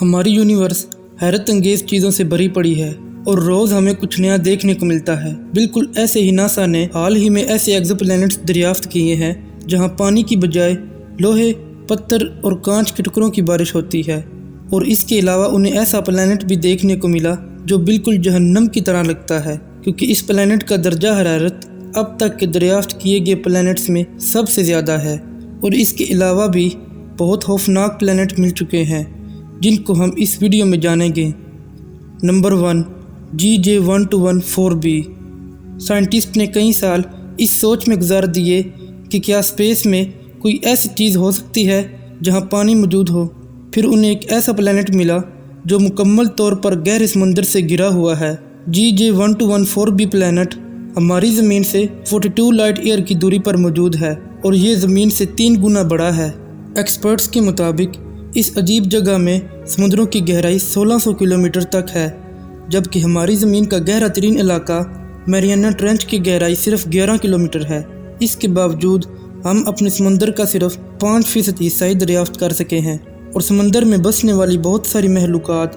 हमारी यूनिवर्स हैरत अंगेज चीज़ों से भरी पड़ी है और रोज़ हमें कुछ नया देखने को मिलता है। बिल्कुल ऐसे ही नासा ने हाल ही में ऐसे एक्सोप्लैनेट्स दरियाफ्त किए हैं जहां पानी की बजाय लोहे, पत्थर और कांच के टुकड़ों की बारिश होती है। और इसके अलावा उन्हें ऐसा प्लैनेट भी देखने को मिला जो बिल्कुल जहन्नम की तरह लगता है, क्योंकि इस प्लैनेट का दर्जा हरारत अब तक के दरियाफ्त किए गए प्लैनेट्स में सबसे ज़्यादा है। और इसके अलावा भी बहुत खौफनाक प्लैनेट मिल चुके हैं जिनको हम इस वीडियो में जानेंगे। Number 1, GJ1214b। साइंटिस्ट ने कई साल इस सोच में गुजार दिए कि क्या स्पेस में कोई ऐसी चीज़ हो सकती है जहां पानी मौजूद हो। फिर उन्हें एक ऐसा प्लैनेट मिला जो मुकम्मल तौर पर गहरे समुंदर से घिरा हुआ है। GJ1214b प्लैनेट हमारी ज़मीन से 42 लाइट ईयर की दूरी पर मौजूद है और ये ज़मीन से 3 गुना बड़ा है। एक्सपर्ट्स के मुताबिक इस अजीब जगह में समुद्रों की गहराई 1600 किलोमीटर तक है, जबकि हमारी ज़मीन का गहरा तरीन इलाका मैरियाना ट्रेंच की गहराई सिर्फ 11 किलोमीटर है। इसके बावजूद हम अपने समुंदर का सिर्फ 5% हिस्सा ही दरियाफ्त कर सके हैं और समंदर में बसने वाली बहुत सारी महलूकात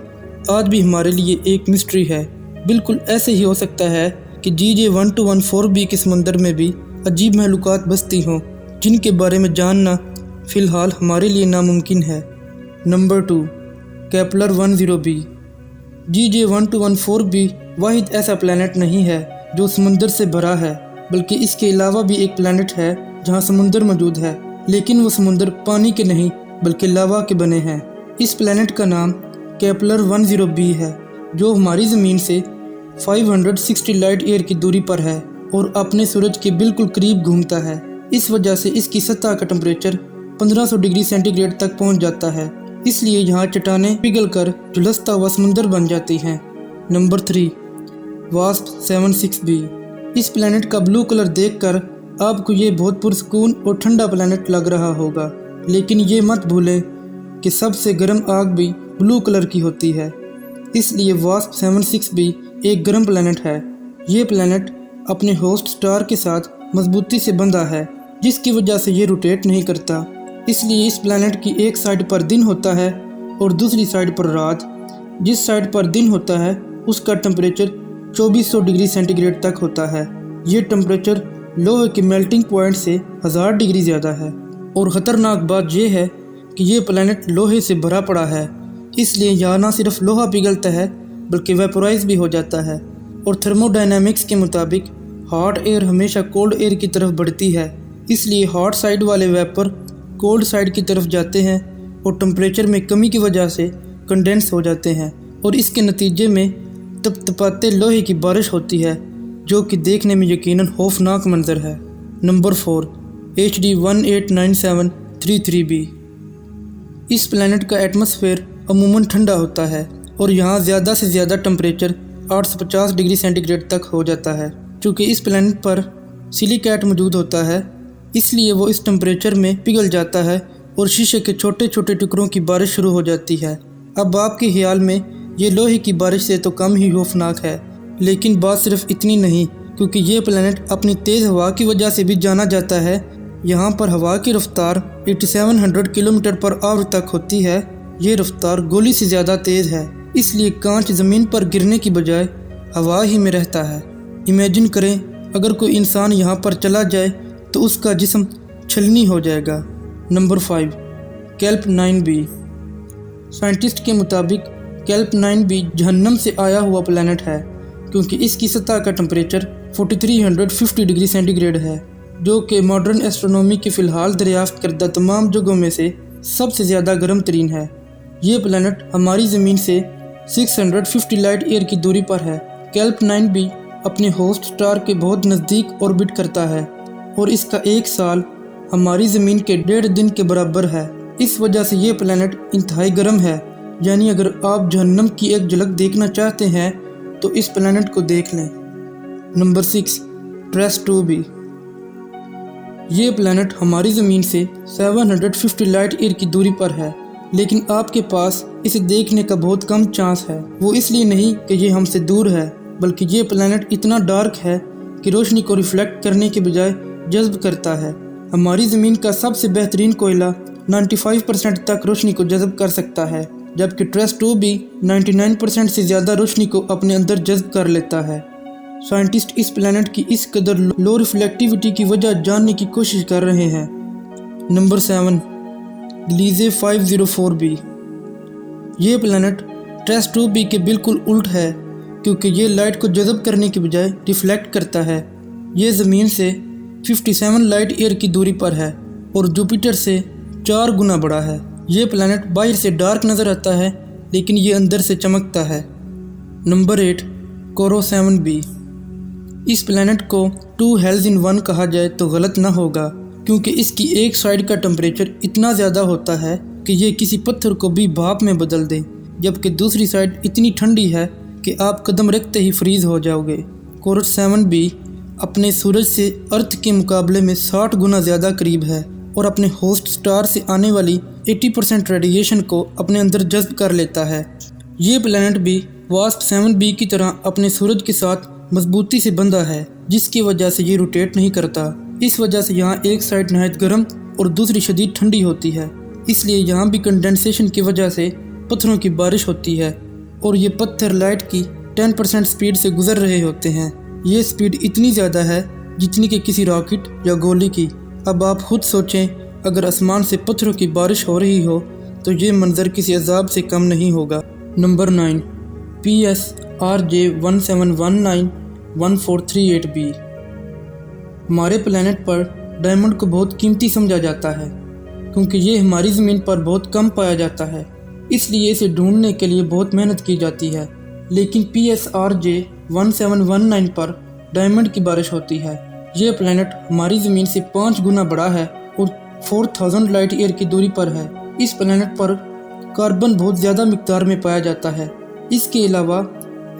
आज भी हमारे लिए एक मिस्ट्री है। बिल्कुल ऐसे ही हो सकता है कि GJ1214b के समंदर में भी अजीब महलूकात बसती हों जिनके बारे में जानना फ़िलहाल हमारे लिए नामुमकिन है। Number 2, Kepler 10b। GJ1214b वाहिद ऐसा प्लैनेट नहीं है जो समुंदर से भरा है, बल्कि इसके अलावा भी एक प्लैनेट है जहां समुंदर मौजूद है, लेकिन वो समुंदर पानी के नहीं बल्कि लावा के बने हैं। इस प्लैनेट का नाम केपलर 10b है, जो हमारी ज़मीन से 560 लाइट ईयर की दूरी पर है और अपने सूरज के बिल्कुल करीब घूमता है। इस वजह से इसकी सतह का टेम्परेचर 1500 डिग्री सेंटीग्रेड तक पहुंच जाता है, इसलिए यहाँ चट्टानें पिघलकर झुलसता हुआ समुंदर बन जाती हैं। Number 3, wasp 76b। इस प्लैनेट का ब्लू कलर देखकर आपको ये बहुत पुरसकून और ठंडा प्लैनेट लग रहा होगा, लेकिन ये मत भूलें कि सबसे गर्म आग भी ब्लू कलर की होती है, इसलिए वास्प 76b एक गर्म प्लैनेट है। ये प्लैनेट अपने होस्ट स्टार के साथ मजबूती से बंधा है, जिसकी वजह से ये रोटेट नहीं करता, इसलिए इस प्लैनेट की एक साइड पर दिन होता है और दूसरी साइड पर रात। जिस साइड पर दिन होता है उसका टेम्परेचर 2400 डिग्री सेंटीग्रेड तक होता है। ये टेम्परेचर लोहे के मेल्टिंग पॉइंट से 1000 डिग्री ज़्यादा है। और ख़तरनाक बात यह है कि ये प्लैनेट लोहे से भरा पड़ा है, इसलिए यहाँ न सिर्फ लोहा पिघलता है बल्कि वेपोराइज भी हो जाता है। और थर्मोडायनामिक्स के मुताबिक हॉट एयर हमेशा कोल्ड एयर की तरफ बढ़ती है, इसलिए हॉट साइड वाले वेपर कोल्ड साइड की तरफ जाते हैं और टेम्परेचर में कमी की वजह से कंडेंस हो जाते हैं और इसके नतीजे में तपतपाते लोहे की बारिश होती है, जो कि देखने में यकीनन खौफनाक मंजर है। Number 4, HD 189733b। इस प्लैनेट का एटमॉस्फेयर अमूमन ठंडा होता है और यहाँ ज़्यादा से ज़्यादा टेम्परेचर 850 डिग्री सेंटीग्रेड तक हो जाता है। चूँकि इस प्लैनेट पर सिलिकेट मौजूद होता है, इसलिए वो इस टेम्परेचर में पिघल जाता है और शीशे के छोटे छोटे टुकड़ों की बारिश शुरू हो जाती है। अब आपके ख्याल में ये लोहे की बारिश से तो कम ही खौफनाक है, लेकिन बात सिर्फ इतनी नहीं, क्योंकि ये प्लैनेट अपनी तेज़ हवा की वजह से भी जाना जाता है। यहाँ पर हवा की रफ्तार 8700 किलोमीटर पर आवर तक होती है। ये रफ्तार गोली से ज़्यादा तेज़ है, इसलिए कांच ज़मीन पर गिरने की बजाय हवा ही में रहता है। इमेजिन करें अगर कोई इंसान यहाँ पर चला जाए तो उसका जिस्म छलनी हो जाएगा। Number 5, kelp 9b। साइंटिस्ट के मुताबिक केल्प 9b जहन्नम से आया हुआ प्लैनेट है, क्योंकि इसकी सतह का टेम्परेचर 4350 डिग्री सेंटीग्रेड है, जो कि मॉडर्न एस्ट्रोनॉमी की फ़िलहाल दरियाफ्त करदा तमाम जगहों में से सबसे ज़्यादा गर्म तरीन है। ये प्लैनेट हमारी ज़मीन से 650 लाइट ईयर की दूरी पर है। केल्प 9b अपने होस्ट स्टार के बहुत नज़दीक ऑर्बिट करता है और इसका एक साल हमारी ज़मीन के 1.5 दिन के बराबर है। इस वजह से ये प्लैनेट इंतहाई गर्म है, यानी अगर आप जहन्नम की एक झलक देखना चाहते हैं तो इस प्लैनेट को देख लें। Number 6, trace 2b। ये प्लैनेट हमारी ज़मीन से 750 लाइट ईयर की दूरी पर है, लेकिन आपके पास इसे देखने का बहुत कम चांस है। वो इसलिए नहीं कि ये हमसे दूर है, बल्कि ये प्लैनेट इतना डार्क है कि रोशनी को रिफ्लेक्ट करने के बजाय जज्ब करता है। हमारी ज़मीन का सबसे बेहतरीन कोयला 95% तक रोशनी को जज़ब कर सकता है, जबकि ट्रेस 2 भी 99% से ज़्यादा रोशनी को अपने अंदर जज्ब कर लेता है। साइंटिस्ट इस प्लैनेट की इस कदर लो रिफ्लेक्टिविटी की वजह जानने की कोशिश कर रहे हैं। Number 7, ग्लीजे 504b। ये प्लैनेट ट्रेस 2b के बिल्कुल उल्ट है, क्योंकि ये लाइट को जज़ब करने के बजाय रिफ्लेक्ट करता है। ये ज़मीन से 57 लाइट ईयर की दूरी पर है और जुपिटर से 4 गुना बड़ा है। ये प्लैनेट बाहर से डार्क नज़र आता है, लेकिन ये अंदर से चमकता है। नंबर 8, कोरो 7b। इस प्लैनेट को 2 हेल्स इन 1 कहा जाए तो गलत ना होगा, क्योंकि इसकी एक साइड का टेम्परेचर इतना ज़्यादा होता है कि ये किसी पत्थर को भी भाप में बदल दे, जबकि दूसरी साइड इतनी ठंडी है कि आप कदम रखते ही फ्रीज हो जाओगे। कोरो 7b अपने सूरज से अर्थ के मुकाबले में 60 गुना ज़्यादा करीब है और अपने होस्ट स्टार से आने वाली 80% रेडिएशन को अपने अंदर जज्ब कर लेता है। ये प्लैनेट भी वास्प 7b की तरह अपने सूरज के साथ मजबूती से बंधा है, जिसकी वजह से ये रोटेट नहीं करता। इस वजह से यहाँ एक साइड नहायत गर्म और दूसरी शदीद ठंडी होती है, इसलिए यहाँ भी कंडेंसेशन की वजह से पत्थरों की बारिश होती है और ये पत्थर लाइट की 10% स्पीड से गुजर रहे होते हैं। ये स्पीड इतनी ज़्यादा है जितनी कि किसी रॉकेट या गोली की। अब आप खुद सोचें, अगर आसमान से पत्थरों की बारिश हो रही हो तो ये मंजर किसी अजाब से कम नहीं होगा। Number 9, PSRJ 17191438b। हमारे प्लैनेट पर डायमंड को बहुत कीमती समझा जाता है, क्योंकि ये हमारी ज़मीन पर बहुत कम पाया जाता है, इसलिए इसे ढूंढने के लिए बहुत मेहनत की जाती है। लेकिन PSRJ 1719 पर डायमंड की बारिश होती है। ये प्लैनेट हमारी ज़मीन से 5 गुना बड़ा है और 4000 लाइट ईयर की दूरी पर है। इस प्लैनेट पर कार्बन बहुत ज़्यादा मिकदार में पाया जाता है। इसके अलावा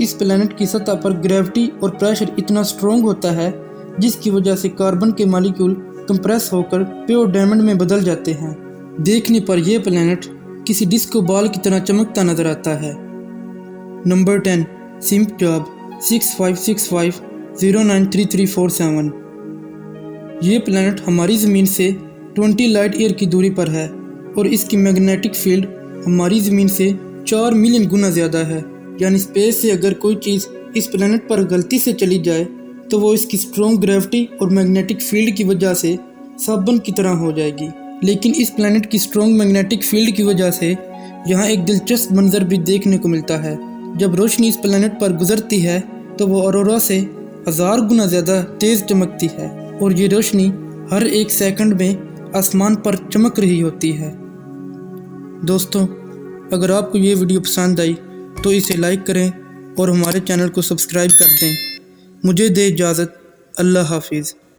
इस प्लैनेट की सतह पर ग्रेविटी और प्रेशर इतना स्ट्रॉन्ग होता है, जिसकी वजह से कार्बन के मालिक्यूल कंप्रेस होकर प्योर डायमंड में बदल जाते हैं। देखने पर यह प्लैनेट किसी डिस्को बॉल की तरह चमकता नजर आता है। नंबर 10, सिम्प जॉब 6565093347। ये प्लैनेट हमारी ज़मीन से 20 लाइट ईयर की दूरी पर है और इसकी मैग्नेटिक फील्ड हमारी ज़मीन से 4 मिलियन गुना ज़्यादा है। यानी स्पेस से अगर कोई चीज़ इस प्लैनेट पर गलती से चली जाए तो वो इसकी स्ट्रॉन्ग ग्रेविटी और मैग्नेटिक फील्ड की वजह से साबुन की तरह हो जाएगी। लेकिन इस प्लैनेट की स्ट्रॉन्ग मैग्नेटिक फील्ड की वजह से यहाँ एक दिलचस्प मंजर भी देखने को मिलता है। जब रोशनी इस प्लैनेट पर गुजरती है तो वो ऑरोरा से 1000 गुना ज़्यादा तेज़ चमकती है और ये रोशनी हर एक सेकंड में आसमान पर चमक रही होती है। दोस्तों, अगर आपको ये वीडियो पसंद आई तो इसे लाइक करें और हमारे चैनल को सब्सक्राइब कर दें। मुझे दे इजाज़त। अल्लाह हाफिज़।